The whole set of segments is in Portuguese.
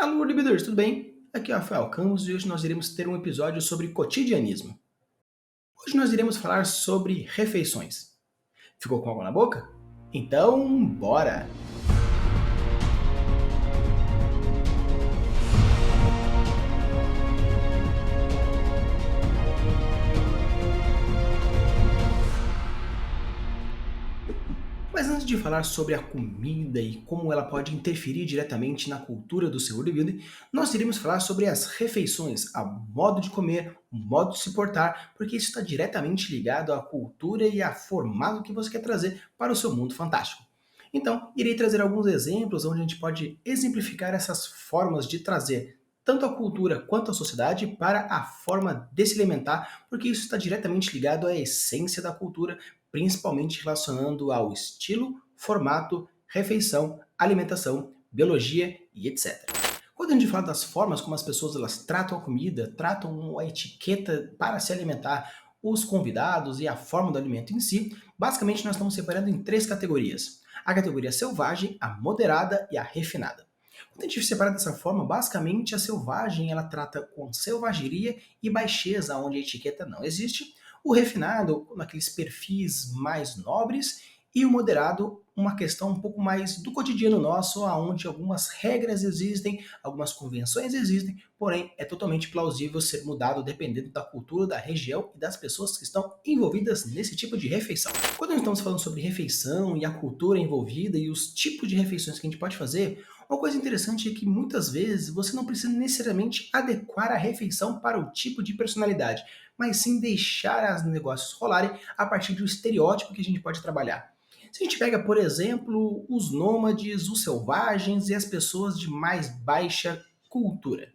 Alô, Libidores, tudo bem? Aqui é o Rafael Campos e hoje nós iremos ter um episódio sobre cotidianismo. Hoje nós iremos falar sobre refeições. Ficou com água na boca? Então, bora! Mas antes de falar sobre a comida e como ela pode interferir diretamente na cultura do seu bodybuilding, nós iremos falar sobre as refeições, o modo de comer, o modo de se portar, porque isso está diretamente ligado à cultura e ao formato que você quer trazer para o seu mundo fantástico. Então, irei trazer alguns exemplos onde a gente pode exemplificar essas formas de trazer tanto a cultura quanto a sociedade para a forma de se alimentar, porque isso está diretamente ligado à essência da cultura, principalmente relacionando ao estilo, formato, refeição, alimentação, biologia e etc. Quando a gente fala das formas como as pessoas elas tratam a comida, tratam a etiqueta para se alimentar, os convidados e a forma do alimento em si, basicamente nós estamos separando em três categorias. A categoria selvagem, a moderada e a refinada. Quando a gente separa dessa forma, basicamente a selvagem ela trata com selvageria e baixeza, onde a etiqueta não existe. O refinado, naqueles perfis mais nobres, e o moderado, uma questão um pouco mais do cotidiano nosso, onde algumas regras existem, algumas convenções existem, porém é totalmente plausível ser mudado dependendo da cultura, da região e das pessoas que estão envolvidas nesse tipo de refeição. Quando nós estamos falando sobre refeição e a cultura envolvida e os tipos de refeições que a gente pode fazer, uma coisa interessante é que muitas vezes você não precisa necessariamente adequar a refeição para o tipo de personalidade, mas sim deixar os negócios rolarem a partir do estereótipo que a gente pode trabalhar. Se a gente pega, por exemplo, os nômades, os selvagens e as pessoas de mais baixa cultura.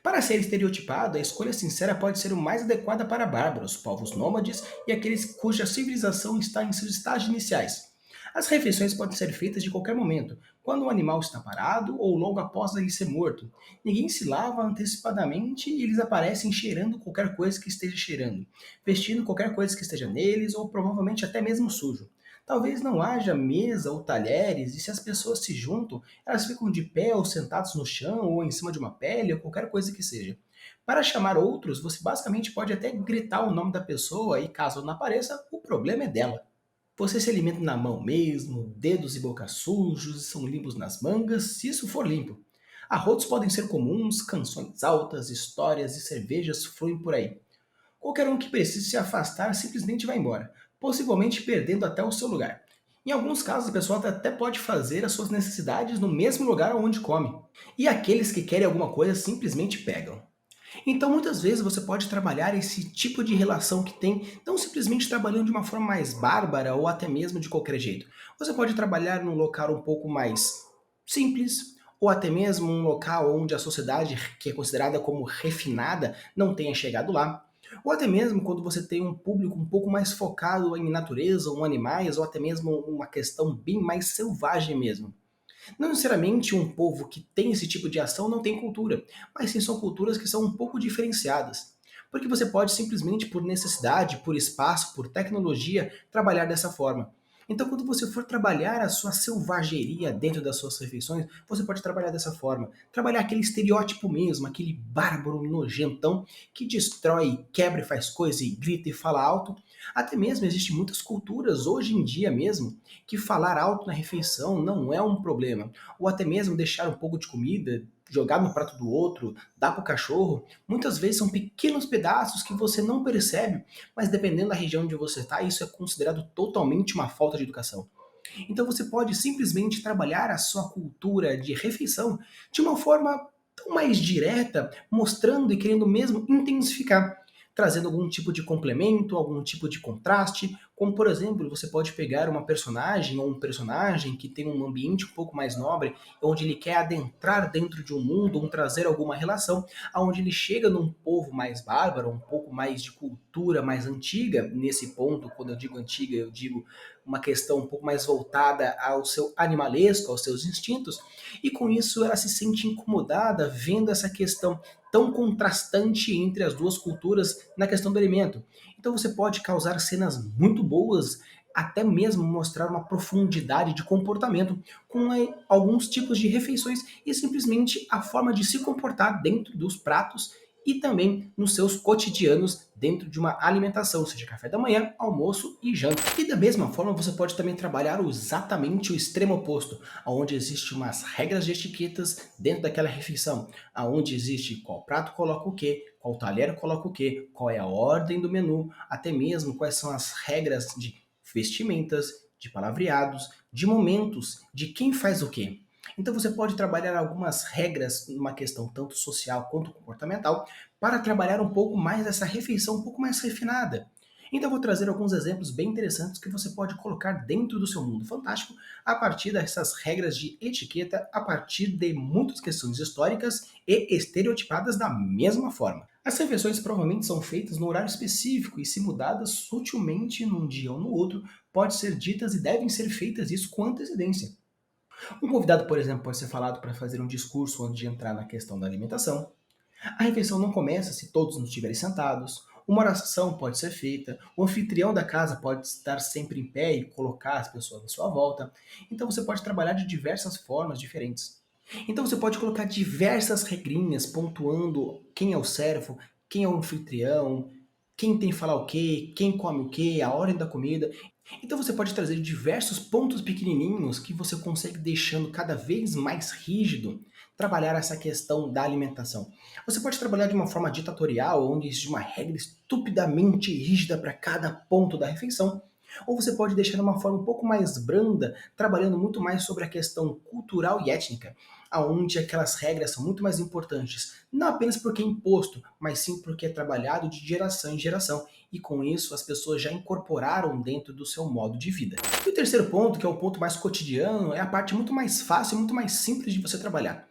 Para ser estereotipado, a escolha sincera pode ser o mais adequada para bárbaros, povos nômades e aqueles cuja civilização está em seus estágios iniciais. As refeições podem ser feitas de qualquer momento, quando o animal está parado ou logo após ele ser morto. Ninguém se lava antecipadamente e eles aparecem cheirando qualquer coisa que esteja cheirando, vestindo qualquer coisa que esteja neles ou provavelmente até mesmo sujo. Talvez não haja mesa ou talheres, e se as pessoas se juntam, elas ficam de pé ou sentados no chão ou em cima de uma pele ou qualquer coisa que seja. Para chamar outros, você basicamente pode até gritar o nome da pessoa e caso não apareça, o problema é dela. Você se alimenta na mão mesmo, dedos e boca sujos, são limpos nas mangas, se isso for limpo. Arrotos podem ser comuns, canções altas, histórias e cervejas fluem por aí. Qualquer um que precise se afastar simplesmente vai embora, possivelmente perdendo até o seu lugar. Em alguns casos, a pessoa até pode fazer as suas necessidades no mesmo lugar onde come. E aqueles que querem alguma coisa simplesmente pegam. Então, muitas vezes você pode trabalhar esse tipo de relação que tem, não simplesmente trabalhando de uma forma mais bárbara ou até mesmo de qualquer jeito. Você pode trabalhar num local um pouco mais simples, ou até mesmo um local onde a sociedade, que é considerada como refinada, não tenha chegado lá. Ou até mesmo quando você tem um público um pouco mais focado em natureza, ou animais, ou até mesmo uma questão bem mais selvagem mesmo. Não necessariamente um povo que tem esse tipo de ação não tem cultura, mas sim são culturas que são um pouco diferenciadas. Porque você pode simplesmente, por necessidade, por espaço, por tecnologia, trabalhar dessa forma. Então, quando você for trabalhar a sua selvageria dentro das suas refeições, você pode trabalhar dessa forma. Trabalhar aquele estereótipo mesmo, aquele bárbaro nojentão que destrói, quebra e faz coisa e grita e fala alto. Até mesmo existem muitas culturas, hoje em dia mesmo, que falar alto na refeição não é um problema. Ou até mesmo deixar um pouco de comida, jogar no prato do outro, dar para o cachorro. Muitas vezes são pequenos pedaços que você não percebe, mas dependendo da região onde você está, isso é considerado totalmente uma falta de educação. Então você pode simplesmente trabalhar a sua cultura de refeição de uma forma tão mais direta, mostrando e querendo mesmo intensificar, trazendo algum tipo de complemento, algum tipo de contraste, como por exemplo, você pode pegar uma personagem ou um personagem que tem um ambiente um pouco mais nobre, onde ele quer adentrar dentro de um mundo, ou trazer alguma relação, aonde ele chega num povo mais bárbaro, um pouco mais de cultura mais antiga, nesse ponto, quando eu digo antiga, eu digo uma questão um pouco mais voltada ao seu animalesco, aos seus instintos, e com isso ela se sente incomodada vendo essa questão tão contrastante entre as duas culturas na questão do alimento. Então você pode causar cenas muito boas até mesmo mostrar uma profundidade de comportamento com alguns tipos de refeições e simplesmente a forma de se comportar dentro dos pratos e também nos seus cotidianos dentro de uma alimentação, seja café da manhã, almoço e janta. E da mesma forma você pode também trabalhar exatamente o extremo oposto, onde existe umas regras de etiquetas dentro daquela refeição, aonde existe qual prato coloca o quê, qual talher coloca o quê, qual é a ordem do menu, até mesmo quais são as regras de vestimentas, de palavreados, de momentos, de quem faz o quê. Então você pode trabalhar algumas regras numa questão tanto social quanto comportamental para trabalhar um pouco mais essa refeição um pouco mais refinada. Então eu vou trazer alguns exemplos bem interessantes que você pode colocar dentro do seu mundo fantástico a partir dessas regras de etiqueta, a partir de muitas questões históricas e estereotipadas da mesma forma. As refeições provavelmente são feitas no horário específico e se mudadas sutilmente num dia ou no outro, pode ser ditas e devem ser feitas isso com antecedência. Um convidado, por exemplo, pode ser falado para fazer um discurso antes de entrar na questão da alimentação. A refeição não começa se todos não estiverem sentados. Uma oração pode ser feita. O anfitrião da casa pode estar sempre em pé e colocar as pessoas à sua volta. Então você pode trabalhar de diversas formas diferentes. Então você pode colocar diversas regrinhas pontuando quem é o servo, quem é o anfitrião, quem tem que falar o quê, quem come o quê, a ordem da comida. Então você pode trazer diversos pontos pequenininhos que você consegue deixando cada vez mais rígido trabalhar essa questão da alimentação. Você pode trabalhar de uma forma ditatorial, onde existe uma regra estupidamente rígida para cada ponto da refeição, ou você pode deixar de uma forma um pouco mais branda, trabalhando muito mais sobre a questão cultural e étnica, aonde aquelas regras são muito mais importantes, não apenas porque é imposto, mas sim porque é trabalhado de geração em geração, e com isso as pessoas já incorporaram dentro do seu modo de vida. E o terceiro ponto, que é o ponto mais cotidiano, é a parte muito mais fácil e muito mais simples de você trabalhar.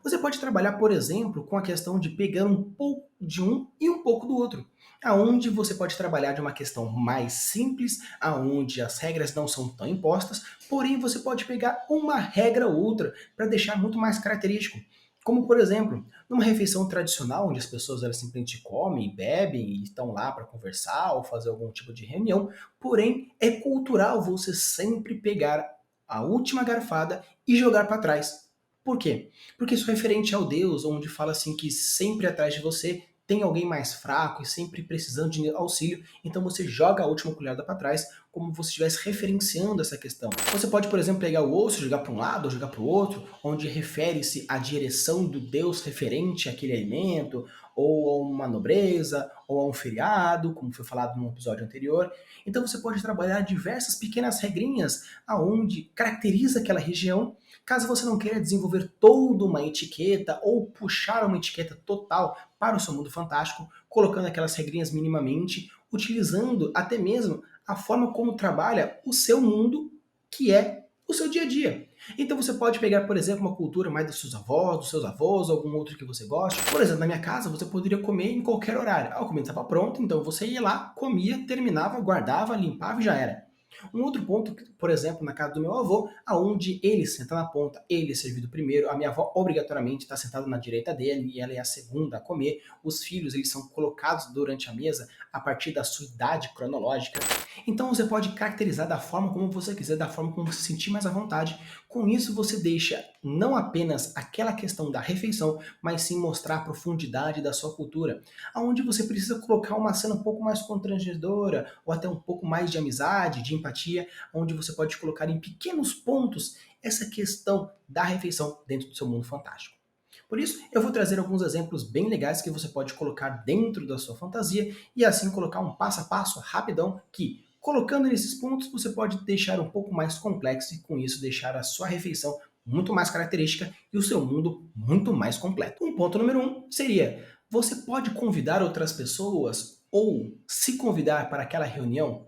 Você pode trabalhar, por exemplo, com a questão de pegar um pouco de um e um pouco do outro, aonde você pode trabalhar de uma questão mais simples, aonde as regras não são tão impostas, porém você pode pegar uma regra ou outra para deixar muito mais característico. Como, por exemplo, numa refeição tradicional, onde as pessoas elas simplesmente comem, bebem e estão lá para conversar ou fazer algum tipo de reunião, porém é cultural você sempre pegar a última garfada e jogar para trás. Por quê? Porque isso é referente ao Deus, onde fala assim que sempre atrás de você tem alguém mais fraco e sempre precisando de auxílio, então você joga a última colherada para trás, como se você estivesse referenciando essa questão. Você pode, por exemplo, pegar o osso, jogar para um lado ou jogar para o outro, onde refere-se à direção do Deus referente àquele alimento, ou a uma nobreza, ou a um feriado, como foi falado no episódio anterior. Então você pode trabalhar diversas pequenas regrinhas aonde caracteriza aquela região, caso você não queira desenvolver toda uma etiqueta ou puxar uma etiqueta total para o seu mundo fantástico, colocando aquelas regrinhas minimamente, utilizando até mesmo a forma como trabalha o seu mundo, que é o seu dia a dia. Então você pode pegar, por exemplo, uma cultura mais dos seus avós, dos seus avós, algum outro que você goste. Por exemplo, na minha casa você poderia comer em qualquer horário. A comida estava pronta, então você ia lá, comia, terminava, guardava, limpava e já era. Um outro ponto, por exemplo, na casa do meu avô, aonde ele senta na ponta, ele é servido primeiro, a minha avó obrigatoriamente está sentada na direita dele e ela é a segunda a comer. Os filhos eles são colocados durante a mesa a partir da sua idade cronológica. Então você pode caracterizar da forma como você quiser, da forma como se sentir mais à vontade. Com isso você deixa não apenas aquela questão da refeição, mas sim mostrar a profundidade da sua cultura, aonde você precisa colocar uma cena um pouco mais constrangedora ou até um pouco mais de amizade, de empatia, onde você pode colocar em pequenos pontos essa questão da refeição dentro do seu mundo fantástico. Por isso, eu vou trazer alguns exemplos bem legais que você pode colocar dentro da sua fantasia e assim colocar um passo a passo rapidão que, colocando nesses pontos, você pode deixar um pouco mais complexo e com isso deixar a sua refeição muito mais característica e o seu mundo muito mais completo. Um ponto número um seria, você pode convidar outras pessoas ou se convidar para aquela reunião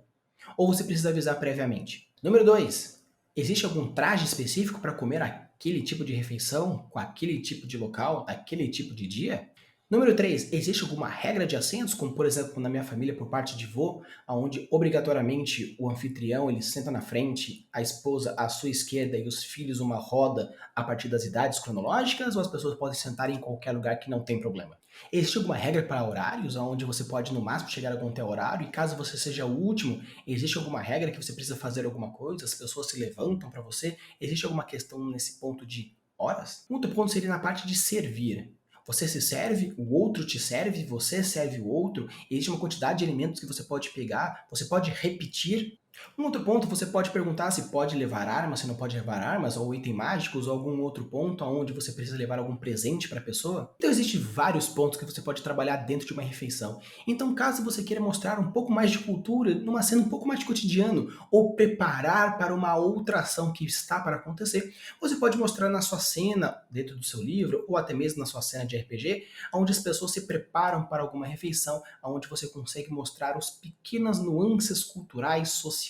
ou você precisa avisar previamente? Número 2. Existe algum traje específico para comer aquele tipo de refeição, com aquele tipo de local, aquele tipo de dia? Número 3, existe alguma regra de assentos, como por exemplo na minha família por parte de vô, onde obrigatoriamente o anfitrião ele senta na frente, a esposa à sua esquerda e os filhos uma roda a partir das idades cronológicas, ou as pessoas podem sentar em qualquer lugar que não tem problema? Existe alguma regra para horários, onde você pode no máximo chegar a algum teu horário, e caso você seja o último, existe alguma regra que você precisa fazer alguma coisa, as pessoas se levantam para você? Existe alguma questão nesse ponto de horas? Outro ponto seria na parte de servir. Você se serve, o outro te serve, você serve o outro, existe uma quantidade de elementos que você pode pegar, você pode repetir. Um outro ponto, você pode perguntar se pode levar armas, se não pode levar armas, ou itens mágicos, ou algum outro ponto onde você precisa levar algum presente para a pessoa. Então existem vários pontos que você pode trabalhar dentro de uma refeição. Então caso você queira mostrar um pouco mais de cultura, numa cena um pouco mais de cotidiano, ou preparar para uma outra ação que está para acontecer, você pode mostrar na sua cena, dentro do seu livro, ou até mesmo na sua cena de RPG, onde as pessoas se preparam para alguma refeição, onde você consegue mostrar as pequenas nuances culturais, sociais,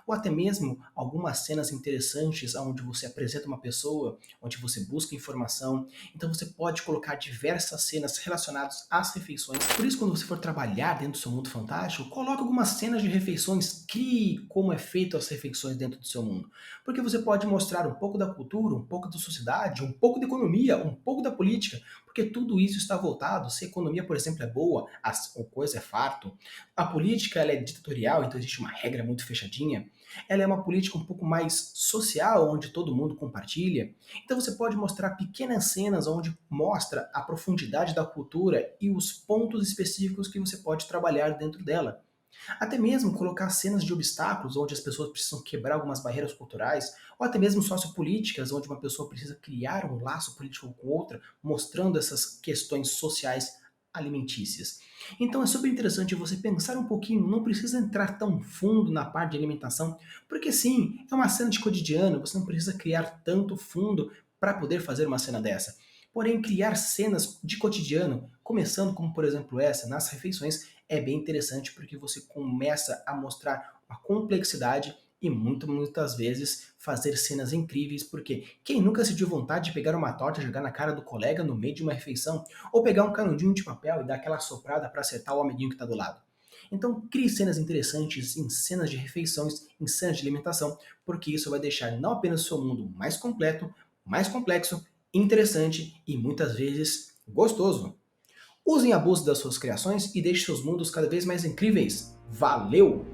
ou até mesmo algumas cenas interessantes onde você apresenta uma pessoa, onde você busca informação. Então você pode colocar diversas cenas relacionadas às refeições. Por isso, quando você for trabalhar dentro do seu mundo fantástico, coloque algumas cenas de refeições, crie como é feito as refeições dentro do seu mundo. Porque você pode mostrar um pouco da cultura, um pouco da sociedade, um pouco da economia, um pouco da política, porque tudo isso está voltado. Se a economia, por exemplo, é boa, a coisa é farto. A política ela é ditatorial, então existe uma regra muito fechadinha. Ela é uma política um pouco mais social, onde todo mundo compartilha. Então você pode mostrar pequenas cenas onde mostra a profundidade da cultura e os pontos específicos que você pode trabalhar dentro dela. Até mesmo colocar cenas de obstáculos, onde as pessoas precisam quebrar algumas barreiras culturais, ou até mesmo sociopolíticas, onde uma pessoa precisa criar um laço político com outra, mostrando essas questões sociais alimentícias. Então é super interessante você pensar um pouquinho, não precisa entrar tão fundo na parte de alimentação, porque sim, é uma cena de cotidiano, você não precisa criar tanto fundo para poder fazer uma cena dessa. Porém, criar cenas de cotidiano, começando como por exemplo essa, nas refeições, é bem interessante porque você começa a mostrar a complexidade e muitas vezes fazer cenas incríveis, porque quem nunca sentiu vontade de pegar uma torta e jogar na cara do colega no meio de uma refeição, ou pegar um canudinho de papel e dar aquela soprada para acertar o amiguinho que está do lado? Então crie cenas interessantes em cenas de refeições, em cenas de alimentação, porque isso vai deixar não apenas o seu mundo mais completo, mais complexo, interessante e muitas vezes gostoso. Usem e abusem das suas criações e deixem seus mundos cada vez mais incríveis. Valeu!